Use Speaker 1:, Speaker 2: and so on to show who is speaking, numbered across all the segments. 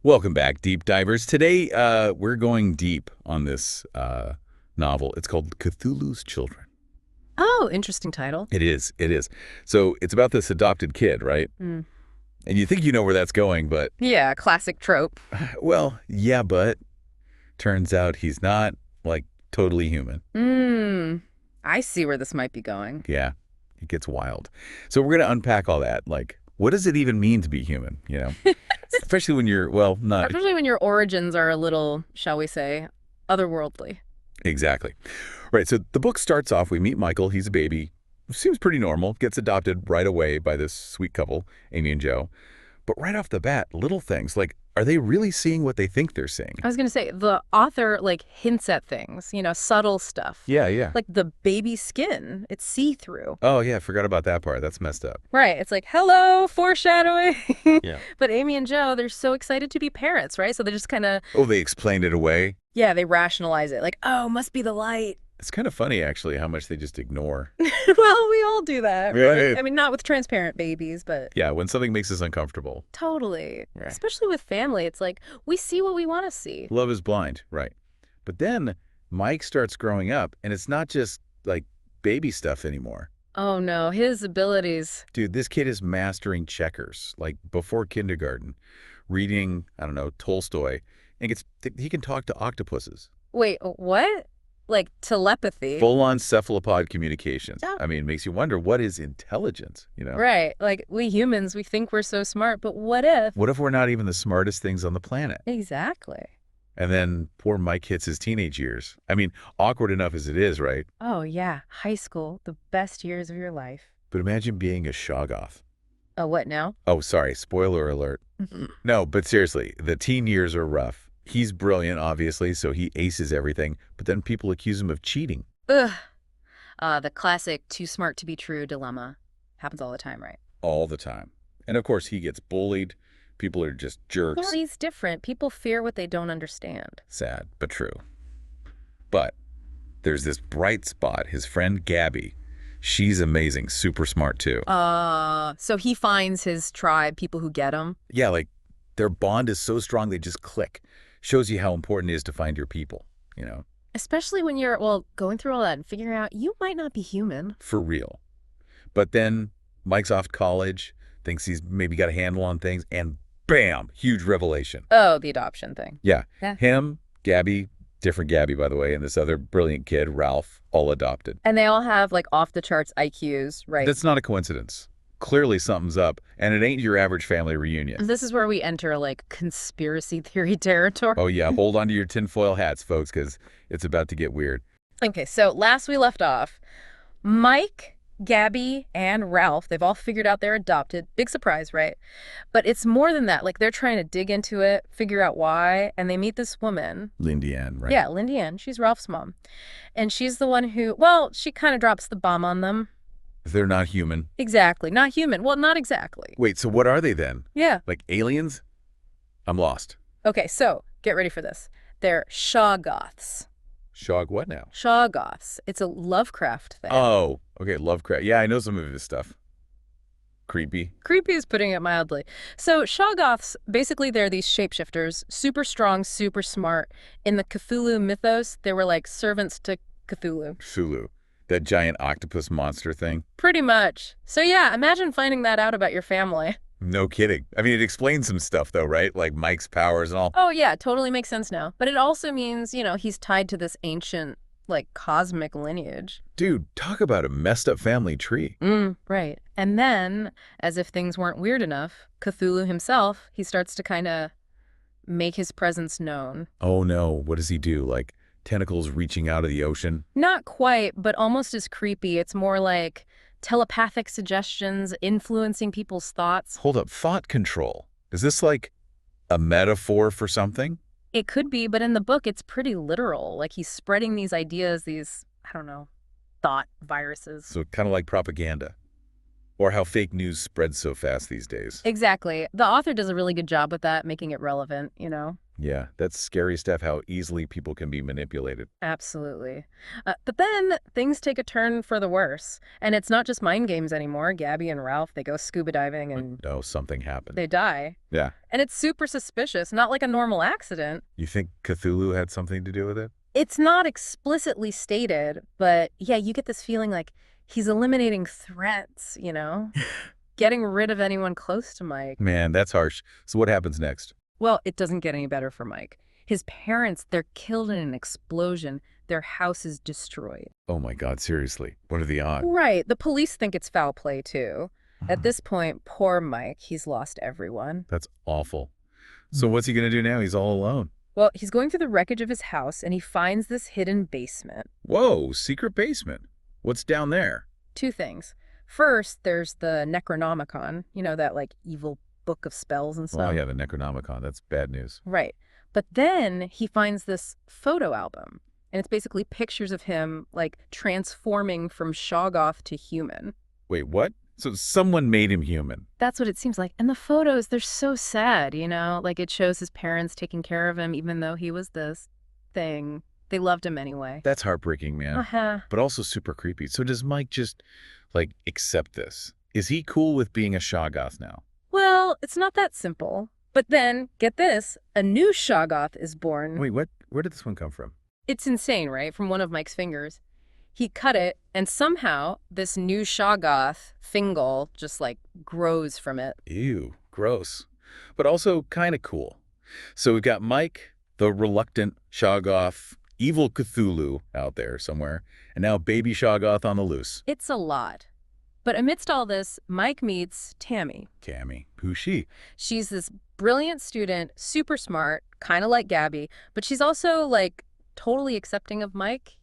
Speaker 1: Welcome back, deep divers. Today, we're going deep on this novel. It's called Cthulhu's Children.
Speaker 2: Oh, interesting title.
Speaker 1: It is. It is. So it's about this adopted kid, right?
Speaker 2: Mm.
Speaker 1: And you think you know where that's going, but,
Speaker 2: Yeah, classic trope.
Speaker 1: well, yeah, but turns out he's not, like, totally human.
Speaker 2: Mm. I see where this might be going.
Speaker 1: Yeah, it gets wild. So we're going to unpack all that. Like, what does it even mean to be human, you know? Especially when you're, well, not
Speaker 2: Especially when your origins are a little, shall we say, otherworldly.
Speaker 1: exactly. Right, so the book starts off, we meet Michael, he's a baby, seems pretty normal, gets adopted right away by this sweet couple, Amy and Joe. But right off the bat, little things, like, are they really seeing what they think they're seeing?
Speaker 2: I was going to say, the author, hints at things, subtle stuff.
Speaker 1: Yeah, yeah.
Speaker 2: Like the baby skin, it's see-through.
Speaker 1: Oh, yeah, forgot about that part. That's messed up.
Speaker 2: Right, it's like, hello, foreshadowing.
Speaker 1: Yeah.
Speaker 2: But Amy and Joe, they're so excited to be parents, right? So they just kind of,
Speaker 1: Oh, they explained it away?
Speaker 2: yeah, they rationalize it. Like, oh, must be the light.
Speaker 1: It's kind of funny, actually, how much they just ignore.
Speaker 2: Well, we all do that, right?
Speaker 1: Right.
Speaker 2: I mean, not with transparent babies, but
Speaker 1: Yeah, when something makes us uncomfortable.
Speaker 2: totally.
Speaker 1: Right.
Speaker 2: Especially with family, it's like we see what we want to see.
Speaker 1: Love is blind, right. But then Mike starts growing up, and it's not just, like, baby stuff anymore.
Speaker 2: Oh no, his abilities.
Speaker 1: Dude, this kid is mastering checkers, like before kindergarten, reading, I don't know, Tolstoy, and he can talk to octopuses.
Speaker 2: Wait, what? Like telepathy?
Speaker 1: Full-on cephalopod communications.
Speaker 2: Yeah.
Speaker 1: I mean, it makes you wonder, what is intelligence, you know?
Speaker 2: Right. Like we humans, we think we're so smart, but what if?
Speaker 1: What if we're not even the smartest things on the planet?
Speaker 2: Exactly.
Speaker 1: And then poor Mike hits his teenage years. I mean, awkward enough as it is, right?
Speaker 2: Oh yeah, high school, the best years of your life.
Speaker 1: But imagine being a Shoggoth.
Speaker 2: Oh, what now?
Speaker 1: Oh, sorry, spoiler alert. No, but seriously, the teen years are rough. He's brilliant, obviously, so he aces everything, but then people accuse him of cheating
Speaker 2: Ugh. The classic too smart to be true dilemma. Happens all the time, right?
Speaker 1: all the time. And of course, he gets bullied. People are just jerks.
Speaker 2: Well, he's different. People fear what they don't understand.
Speaker 1: Sad, but true. But there's this bright spot, his friend Gabby. She's amazing, super smart too.
Speaker 2: So he finds his tribe, people who get him.
Speaker 1: Yeah, like their bond is so strong they just click. Shows you how important it is to find your people, you know,
Speaker 2: Especially when you're, well, going through all that and figuring out you might not be human.
Speaker 1: for real. But then Mike's off to college, thinks he's maybe got a handle on things, and bam, huge revelation.
Speaker 2: Oh, the adoption thing.
Speaker 1: Yeah,
Speaker 2: Yeah.
Speaker 1: him, Gabby, different Gabby, by the way, and this other brilliant kid, Ralph, all adopted.
Speaker 2: And they all have off the charts IQs, right?
Speaker 1: That's not a coincidence. Clearly something's up, and it ain't your average family reunion.
Speaker 2: This is where we enter conspiracy theory territory.
Speaker 1: Oh yeah, hold on to your tinfoil hats, folks, because it's about to get weird.
Speaker 2: Okay, so last we left off, Mike, Gabby, and Ralph, they've all figured out they're adopted. Big surprise, right? But it's more than that. Like they're trying to dig into it, figure out why, and they meet this woman.
Speaker 1: Lindy Ann, right?
Speaker 2: Yeah, Lindy Ann. She's Ralph's mom. And she's the one who, well, she kind of drops the bomb on them.
Speaker 1: They're not human.
Speaker 2: Exactly. Not human. Well, not exactly.
Speaker 1: Wait, so what are they then?
Speaker 2: Yeah.
Speaker 1: Like aliens? I'm lost.
Speaker 2: Okay, so get ready for this. They're Shoggoths.
Speaker 1: Shog what now?
Speaker 2: Shoggoths. It's a Lovecraft thing.
Speaker 1: Oh, okay, Lovecraft. Yeah, I know some of his stuff. Creepy.
Speaker 2: Creepy is putting it mildly. So Shoggoths, basically they're these shapeshifters, super strong, super smart. In the Cthulhu mythos, they were like servants to Cthulhu.
Speaker 1: Cthulhu. That giant octopus monster thing.
Speaker 2: Pretty much. So yeah, imagine finding that out about your family.
Speaker 1: No kidding. I mean, it explains some stuff, though, right? Like Mike's powers and all.
Speaker 2: Oh yeah, totally makes sense now. But it also means, he's tied to this ancient, cosmic lineage.
Speaker 1: Dude, talk about a messed up family tree.
Speaker 2: Right. And then, as if things weren't weird enough, Cthulhu himself, he starts to kind of make his presence known.
Speaker 1: Oh no, what does he do? Like tentacles reaching out of the ocean?
Speaker 2: Not quite, but almost as creepy. It's more like telepathic suggestions, influencing people's thoughts.
Speaker 1: Hold up, thought control. Is this like a metaphor for something?
Speaker 2: It could be, but in the book, it's pretty literal. Like he's spreading these ideas, these, I don't know, thought viruses.
Speaker 1: So kind of like propaganda. Or how fake news spreads so fast these days.
Speaker 2: Exactly. The author does a really good job with that, making it relevant.
Speaker 1: Yeah, that's scary stuff, how easily people can be manipulated.
Speaker 2: Absolutely. But then things take a turn for the worse. And it's not just mind games anymore. Gabby and Ralph, they go scuba diving and
Speaker 1: No, something happened.
Speaker 2: they die.
Speaker 1: Yeah.
Speaker 2: And it's super suspicious, not like a normal accident.
Speaker 1: You think Cthulhu had something to do with it?
Speaker 2: It's not explicitly stated, but yeah, you get this feeling like he's eliminating threats, getting rid of anyone close to Mike.
Speaker 1: Man, that's harsh. So what happens next?
Speaker 2: Well, it doesn't get any better for Mike. His parents, they're killed in an explosion. Their house is destroyed.
Speaker 1: Oh my God, seriously. What are the odds?
Speaker 2: Right. The police think it's foul play, too. At this point, poor Mike, he's lost everyone.
Speaker 1: That's awful. So what's he going to do now? He's all alone.
Speaker 2: Well, he's going through the wreckage of his house, and he finds this hidden basement.
Speaker 1: Whoa, secret basement. What's down there?
Speaker 2: Two things. First, there's the Necronomicon, that like evil book of spells and stuff.
Speaker 1: Oh yeah, the Necronomicon. That's bad news.
Speaker 2: Right. But then he finds this photo album, and it's basically pictures of him like transforming from Shoggoth to human.
Speaker 1: Wait, what? So someone made him human.
Speaker 2: That's what it seems like. And the photos, they're so sad, Like it shows his parents taking care of him even though he was this thing. They loved him anyway.
Speaker 1: That's heartbreaking, man.
Speaker 2: Uh-huh.
Speaker 1: But also super creepy. So does Mike just, like, accept this? Is he cool with being a Shoggoth now?
Speaker 2: Well, it's not that simple. But then, get this, a new Shoggoth is born.
Speaker 1: Wait, what? Where did this one come from?
Speaker 2: It's insane, right? From one of Mike's fingers. He cut it, and somehow this new Shoggoth, Fingal, just like grows from it.
Speaker 1: Ew, gross. But also kind of cool. So we've got Mike, the reluctant Shoggoth, evil Cthulhu out there somewhere, and now baby Shoggoth on the loose.
Speaker 2: It's a lot. But amidst all this, Mike meets Tammy.
Speaker 1: Cammy, who's she?
Speaker 2: She's this brilliant student, super smart, kind of like Gabby, but she's also like totally accepting of Mike,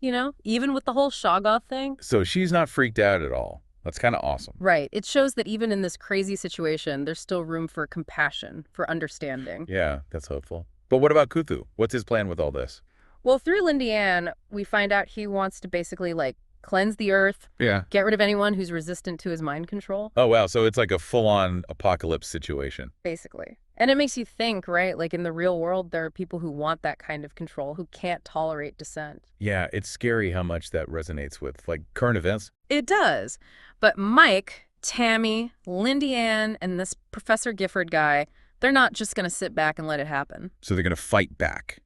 Speaker 2: even with the whole Shoggoth thing.
Speaker 1: So she's not freaked out at all. That's kind of awesome.
Speaker 2: Right. It shows that even in this crazy situation, there's still room for compassion, for understanding.
Speaker 1: Yeah, that's hopeful. But what about Cthulhu? What's his plan with all this?
Speaker 2: Well, through Lindy Ann, we find out he wants to basically like cleanse the earth,
Speaker 1: Yeah.
Speaker 2: get rid of anyone who's resistant to his mind control,
Speaker 1: Oh, wow. So it's like a full-on apocalypse situation.
Speaker 2: basically. And it makes you think, right? Like in the real world, there are people who want that kind of control, who can't tolerate dissent.
Speaker 1: Yeah, it's scary how much that resonates with, like, current events.
Speaker 2: It does. But Mike, Tammy, Lindy Ann, and this Professor Gifford guy, they're not just going to sit back and let it happen.
Speaker 1: So they're going to fight back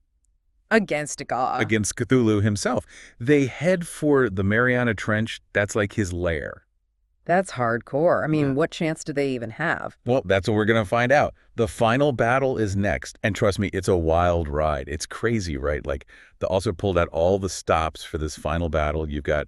Speaker 2: Against a god.
Speaker 1: against Cthulhu himself. They head for the Mariana Trench. That's like his lair.
Speaker 2: That's hardcore. I mean,
Speaker 1: Yeah.
Speaker 2: what chance do they even have?
Speaker 1: Well, that's what we're going to find out. The final battle is next. And trust me, it's a wild ride. It's crazy, right? Like, the author pulled out all the stops for this final battle. You've got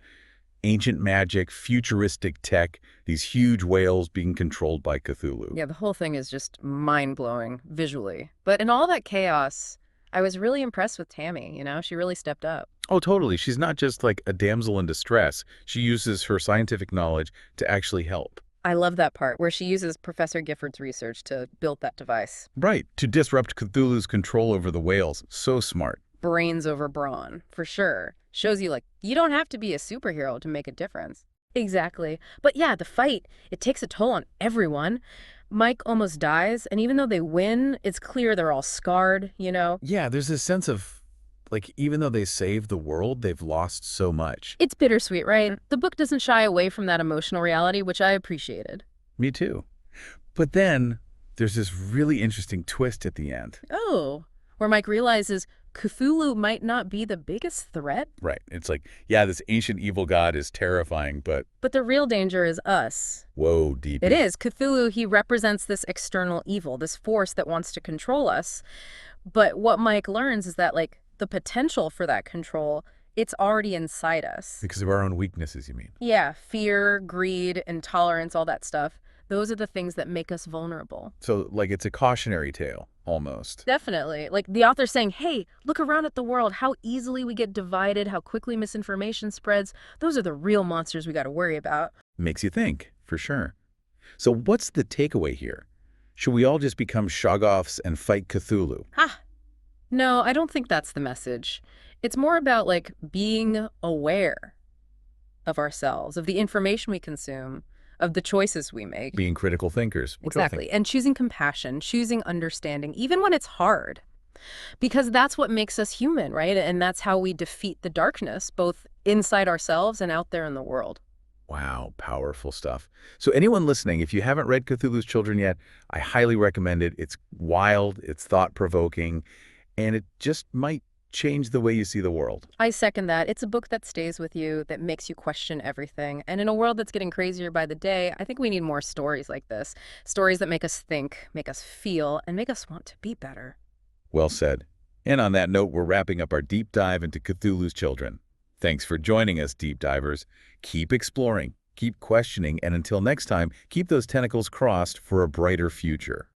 Speaker 1: ancient magic, futuristic tech, these huge whales being controlled by Cthulhu.
Speaker 2: Yeah, the whole thing is just mind-blowing visually. But in all that chaos, I was really impressed with Tammy, She really stepped up.
Speaker 1: Oh, totally. She's not just like a damsel in distress. She uses her scientific knowledge to actually help.
Speaker 2: I love that part where she uses Professor Gifford's research to build that device.
Speaker 1: Right, to disrupt Cthulhu's control over the whales. So smart.
Speaker 2: Brains over brawn, for sure. Shows you, like, you don't have to be a superhero to make a difference. Exactly. But yeah, the fight, it takes a toll on everyone. Mike almost dies, and even though they win, it's clear they're all scarred,
Speaker 1: Yeah, there's this sense of, like, even though they saved the world, they've lost so much.
Speaker 2: It's bittersweet, right? The book doesn't shy away from that emotional reality, which I appreciated.
Speaker 1: Me too. But then there's this really interesting twist at the end.
Speaker 2: Oh, where Mike realizes Cthulhu might not be the biggest threat,
Speaker 1: Right. It's like, yeah, this ancient evil god is terrifying, but
Speaker 2: but the real danger is us.
Speaker 1: whoa, deep.
Speaker 2: It is. Cthulhu, he represents this external evil, this force that wants to control us. But what Mike learns is that, like, the potential for that control, it's already inside us.
Speaker 1: Because of our own weaknesses, you mean?
Speaker 2: Yeah, fear, greed, intolerance, all that stuff. Those are the things that make us vulnerable.
Speaker 1: So, like, it's a cautionary tale, almost.
Speaker 2: Definitely. Like the author saying, hey, look around at the world, how easily we get divided, how quickly misinformation spreads. Those are the real monsters we got to worry about.
Speaker 1: Makes you think, for sure. So what's the takeaway here? Should we all just become Shoggoths and fight Cthulhu?
Speaker 2: Ha! No, I don't think that's the message. It's more about, like, being aware of ourselves, of the information we consume, of the choices we make.
Speaker 1: Being critical thinkers. What do I think?
Speaker 2: Exactly. And choosing compassion, choosing understanding, even when it's hard. Because that's what makes us human, right? And that's how we defeat the darkness, both inside ourselves and out there in the world.
Speaker 1: Wow, powerful stuff. So anyone listening, if you haven't read Cthulhu's Children yet, I highly recommend it. It's wild, it's thought-provoking, and it just might change the way you see the world.
Speaker 2: I second that. It's a book that stays with you, that makes you question everything. And in a world that's getting crazier by the day, I think we need more stories like this. Stories that make us think, make us feel, and make us want to be better.
Speaker 1: Well said. And on that note, we're wrapping up our deep dive into Cthulhu's Children. Thanks for joining us, deep divers. Keep exploring, keep questioning, and until next time, keep those tentacles crossed for a brighter future.